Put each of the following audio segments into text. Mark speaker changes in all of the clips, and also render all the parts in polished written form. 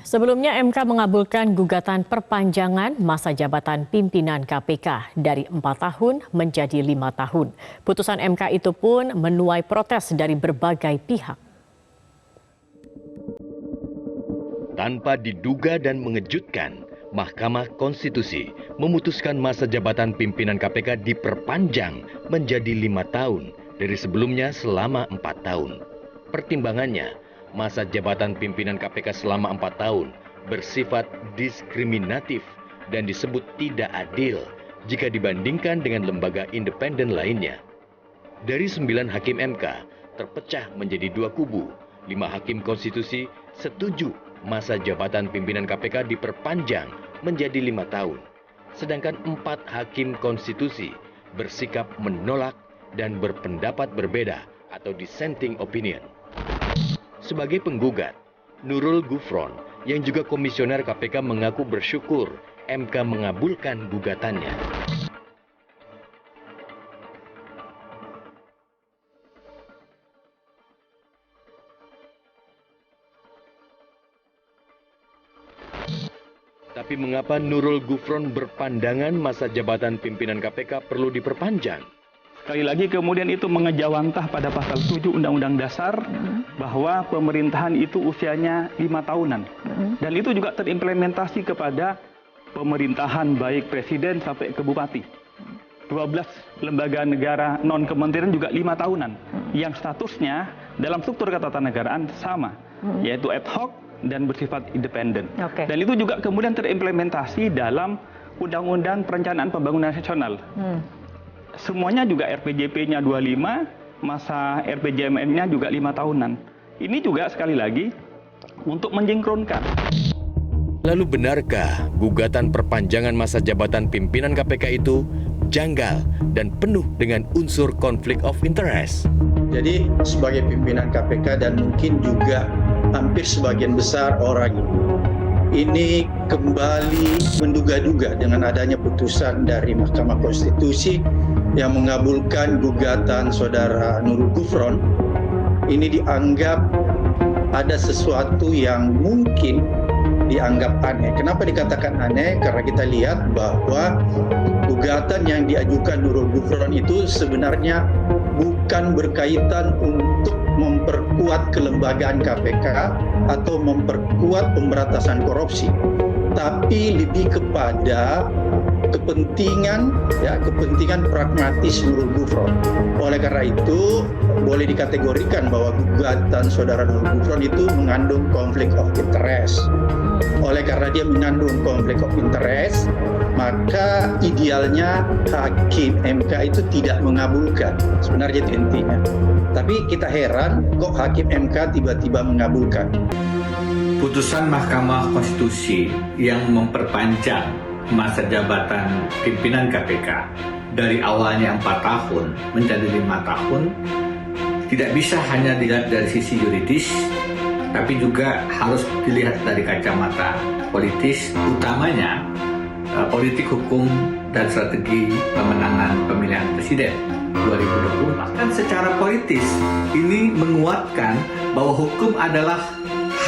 Speaker 1: Sebelumnya MK mengabulkan gugatan perpanjangan masa jabatan pimpinan KPK dari 4 tahun menjadi 5 tahun. Putusan MK itu pun menuai protes dari berbagai pihak.
Speaker 2: Tanpa diduga dan mengejutkan, Mahkamah Konstitusi memutuskan masa jabatan pimpinan KPK diperpanjang menjadi 5 tahun dari sebelumnya selama 4 tahun. Pertimbangannya, masa jabatan pimpinan KPK selama 4 tahun bersifat diskriminatif dan disebut tidak adil jika dibandingkan dengan lembaga independen lainnya. Dari 9 hakim MK terpecah menjadi 2 kubu. 5 hakim konstitusi setuju masa jabatan pimpinan KPK diperpanjang menjadi 5 tahun. Sedangkan 4 hakim konstitusi bersikap menolak dan berpendapat berbeda atau dissenting opinion. Sebagai penggugat, Nurul Gufron yang juga komisioner KPK mengaku bersyukur MK mengabulkan gugatannya. Tapi mengapa Nurul Gufron berpandangan masa jabatan pimpinan KPK perlu diperpanjang?
Speaker 3: Sekali lagi kemudian itu mengejawantah pada pasal 7 Undang-Undang Dasar bahwa pemerintahan itu usianya 5 tahunan. Dan itu juga terimplementasi kepada pemerintahan baik presiden sampai ke bupati. 12 lembaga negara non-kementerian juga 5 tahunan. Yang statusnya dalam struktur ketatanegaraan sama, yaitu ad hoc dan bersifat independen. Dan itu juga kemudian terimplementasi dalam Undang-Undang Perencanaan Pembangunan Nasional. Semuanya juga RPJP-nya 25, masa RPJMN-nya juga 5 tahunan. Ini juga sekali lagi untuk mensinkronkan.
Speaker 2: Lalu benarkah gugatan perpanjangan masa jabatan pimpinan KPK itu janggal dan penuh dengan unsur konflik of interest?
Speaker 4: Jadi sebagai pimpinan KPK dan mungkin juga hampir sebagian besar orang ini kembali menduga-duga dengan adanya putusan dari Mahkamah Konstitusi yang mengabulkan gugatan saudara Nurul Gufron. Ini dianggap ada sesuatu yang mungkin dianggap aneh. Kenapa dikatakan aneh? Karena kita lihat bahwa gugatan yang diajukan Nurul Gufron itu sebenarnya bukan berkaitan untuk memperkuat kelembagaan KPK atau memperkuat pemberantasan korupsi, tapi lebih kepada kepentingan pragmatis Nurul Gufron. Oleh karena itu boleh dikategorikan bahwa gugatan saudara Nurul Gufron itu mengandung konflik of interest. Oleh karena dia mengandung konflik of interest, maka idealnya hakim MK itu tidak mengabulkan. Sebenarnya itu intinya. Tapi kita heran kok hakim MK tiba-tiba mengabulkan.
Speaker 5: Putusan Mahkamah Konstitusi yang memperpanjang masa jabatan pimpinan KPK dari awalnya 4 tahun menjadi 5 tahun tidak bisa hanya dilihat dari sisi yuridis, tapi juga harus dilihat dari kacamata politis, utamanya politik hukum dan strategi pemenangan pemilihan presiden 2024. Bahkan secara politis ini menguatkan bahwa hukum adalah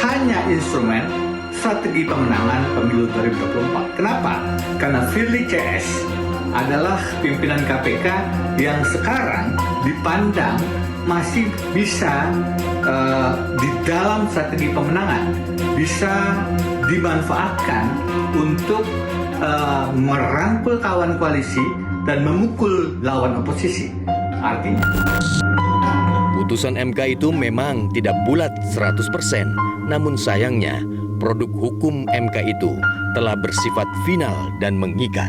Speaker 5: hanya instrumen strategi pemenangan pemilu 2024. Kenapa? Karena Firly CS adalah pimpinan KPK yang sekarang dipandang masih bisa di dalam strategi pemenangan, bisa dimanfaatkan untuk merangkul kawan koalisi dan memukul lawan oposisi. Artinya
Speaker 2: putusan MK itu memang tidak bulat 100%, namun sayangnya produk hukum MK itu telah bersifat final dan mengikat.